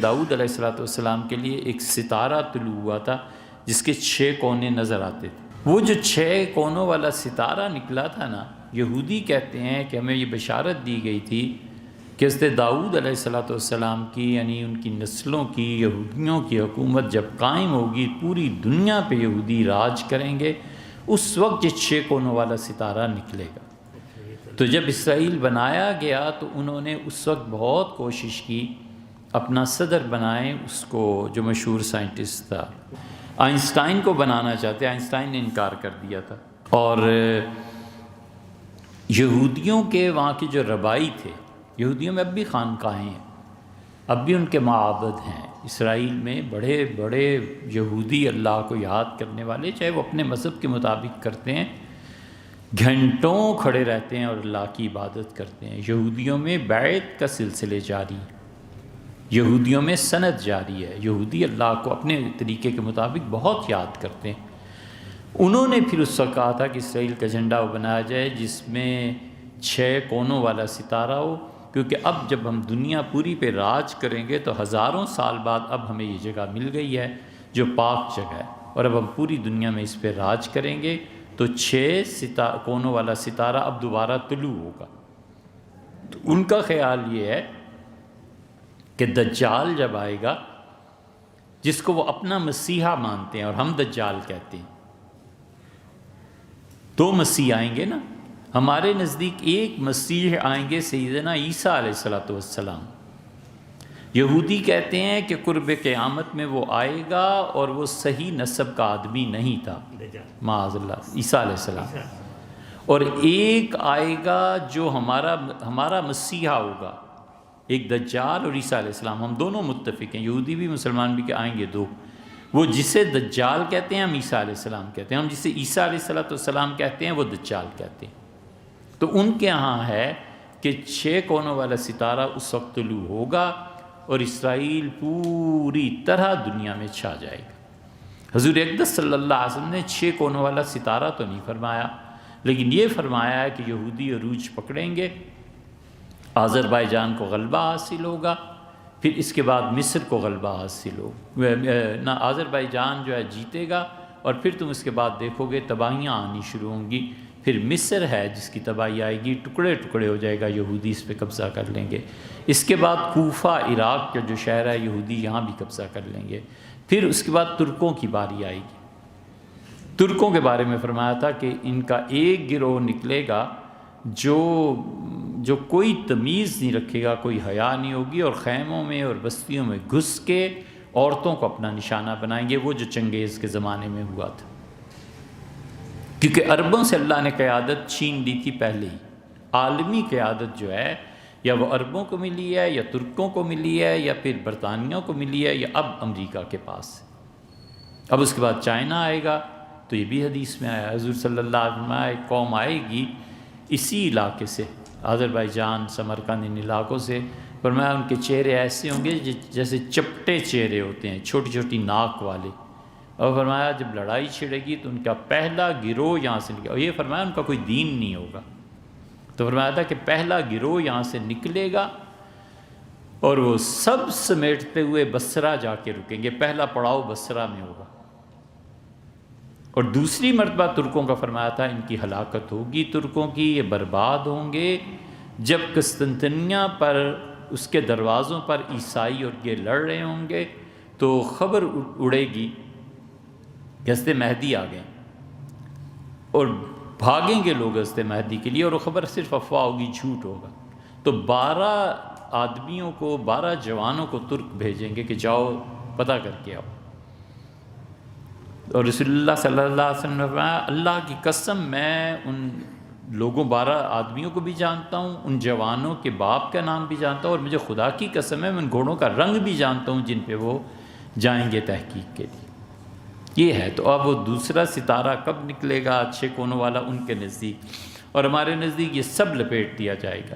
داؤد علیہ السلام کے لیے ایک ستارہ طلوع ہوا تھا جس کے 6 کونے نظر آتے تھے۔ وہ جو 6 کونوں والا ستارہ نکلا تھا نا، یہودی کہتے ہیں کہ ہمیں یہ بشارت دی گئی تھی کہ حضرت داؤد علیہ السلام کی، یعنی ان کی نسلوں کی، یہودیوں کی حکومت جب قائم ہوگی، پوری دنیا پہ یہودی راج کریں گے، اس وقت یہ 6 کونوں والا ستارہ نکلے گا۔ تو جب اسرائیل بنایا گیا تو انہوں نے اس وقت بہت کوشش کی اپنا صدر بنائیں اس کو، جو مشہور سائنٹسٹ تھا، آئنسٹائن کو بنانا چاہتے، آئنسٹائن نے انکار کر دیا تھا۔ اور یہودیوں کے وہاں کے جو ربائی تھے، یہودیوں میں اب بھی خانقاہیں ہیں، اب بھی ان کے معابد ہیں۔ اسرائیل میں بڑے بڑے یہودی اللہ کو یاد کرنے والے، چاہے وہ اپنے مذہب کے مطابق کرتے ہیں، گھنٹوں کھڑے رہتے ہیں اور اللہ کی عبادت کرتے ہیں۔ یہودیوں میں بیعت کا سلسلے جاری ہے، یہودیوں میں سند جاری ہے، یہودی اللہ کو اپنے طریقے کے مطابق بہت یاد کرتے ہیں۔ انہوں نے پھر اس وقت کہا تھا کہ اسرائیل کا جھنڈا وہ بنایا جائے جس میں 6 کونوں والا ستارہ ہو، کیونکہ اب جب ہم دنیا پوری پہ راج کریں گے تو ہزاروں سال بعد اب ہمیں یہ جگہ مل گئی ہے جو پاک جگہ ہے، اور اب ہم پوری دنیا میں اس پہ راج کریں گے، تو 6 کونوں والا ستارہ اب دوبارہ طلوع ہوگا۔ تو ان کا خیال یہ ہے کہ دجال جب آئے گا، جس کو وہ اپنا مسیحا مانتے ہیں اور ہم دجال کہتے ہیں، 2 مسیح آئیں گے نا، ہمارے نزدیک ایک مسیح آئیں گے سیدنا عیسیٰ علیہ السلام۔ یہودی کہتے ہیں کہ قرب قیامت میں وہ آئے گا اور وہ صحیح نسب کا آدمی نہیں تھا، معاذ اللہ، عیسیٰ علیہ السلام۔ اور ایک آئے گا جو ہمارا مسیحا ہوگا، ایک دجال اور عیسیٰ علیہ السلام، ہم دونوں متفق ہیں، یہودی بھی مسلمان بھی، کہ آئیں گے 2۔ وہ جسے دجال کہتے ہیں ہم عیسیٰ علیہ السلام کہتے ہیں، ہم جسے عیسیٰ علیہ السلام کہتے ہیں وہ دجال کہتے ہیں۔ تو ان کے ہاں ہے کہ 6 کونوں والا ستارہ اس وقت طلوع ہوگا اور اسرائیل پوری طرح دنیا میں چھا جائے گا۔ حضور اقدس صلی اللہ علیہ وسلم نے 6 کونوں والا ستارہ تو نہیں فرمایا، لیکن یہ فرمایا ہے کہ یہودی عروج پکڑیں گے، آذربائیجان کو غلبہ حاصل ہوگا، پھر اس کے بعد مصر کو غلبہ حاصل نہ آذربائیجان جو ہے جیتے گا، اور پھر تم اس کے بعد دیکھو گے تباہیاں آنی شروع ہوں گی، پھر مصر ہے جس کی تباہی آئے گی، ٹکڑے ٹکڑے ہو جائے گا، یہودی اس پہ قبضہ کر لیں گے۔ اس کے بعد کوفہ عراق کا جو شہر ہے، یہودی یہاں بھی قبضہ کر لیں گے۔ پھر اس کے بعد ترکوں کی باری آئے گی۔ ترکوں کے بارے میں فرمایا تھا کہ ان کا ایک گروہ نکلے گا جو کوئی تمیز نہیں رکھے گا، کوئی حیا نہیں ہوگی، اور خیموں میں اور بستیوں میں گھس کے عورتوں کو اپنا نشانہ بنائیں گے، وہ جو چنگیز کے زمانے میں ہوا تھا، کیونکہ عربوں سے اللہ نے قیادت چھین لی تھی پہلے ہی۔ عالمی قیادت جو ہے یا وہ عربوں کو ملی ہے، یا ترکوں کو ملی ہے، یا پھر برطانیہ کو ملی ہے، یا اب امریکہ کے پاس ہے۔ اب اس کے بعد چائنا آئے گا، تو یہ بھی حدیث میں آیا، حضور صلی اللہ علیہ وسلم، ایک قوم آئے گی اسی علاقے سے، آذربائیجان، سمرقند، ان علاقوں سے، فرمایا ان کے چہرے ایسے ہوں گے جیسے چپٹے چہرے ہوتے ہیں، چھوٹی چھوٹی ناک والے، اور فرمایا جب لڑائی چھڑے گی تو ان کا پہلا گروہ یہاں سے نکلے گا، اور یہ فرمایا ان کا کوئی دین نہیں ہوگا، تو فرمایا تھا کہ پہلا گروہ یہاں سے نکلے گا اور وہ سب سمیٹتے ہوئے بصرہ جا کے رکیں گے، پہلا پڑاؤ بصرہ میں ہوگا، اور دوسری مرتبہ ترکوں کا فرمایا تھا ان کی ہلاکت ہوگی، ترکوں کی یہ برباد ہوں گے جب قسطنطنیہ پر، اس کے دروازوں پر عیسائی اور یہ لڑ رہے ہوں گے، تو خبر اڑے گی کہ حضرت مہدی آ گئے، اور بھاگیں گے لوگ حضرت مہدی کے لیے، اور وہ خبر صرف افواہ ہوگی، جھوٹ ہوگا۔ تو 12 آدمیوں کو، 12 جوانوں کو ترک بھیجیں گے کہ جاؤ پتہ کر کے آؤ، اور رسول اللہ صلی اللہ علیہ وسلم نے فرمایا اللہ کی قسم میں ان لوگوں 12 آدمیوں کو بھی جانتا ہوں، ان جوانوں کے باپ کا نام بھی جانتا ہوں، اور مجھے خدا کی قسم ہے میں ان گھوڑوں کا رنگ بھی جانتا ہوں جن پہ وہ جائیں گے تحقیق کے لیے۔ یہ ہے، تو اب وہ دوسرا ستارہ کب نکلے گا 6 کونوں والا ان کے نزدیک، اور ہمارے نزدیک یہ سب لپیٹ دیا جائے گا۔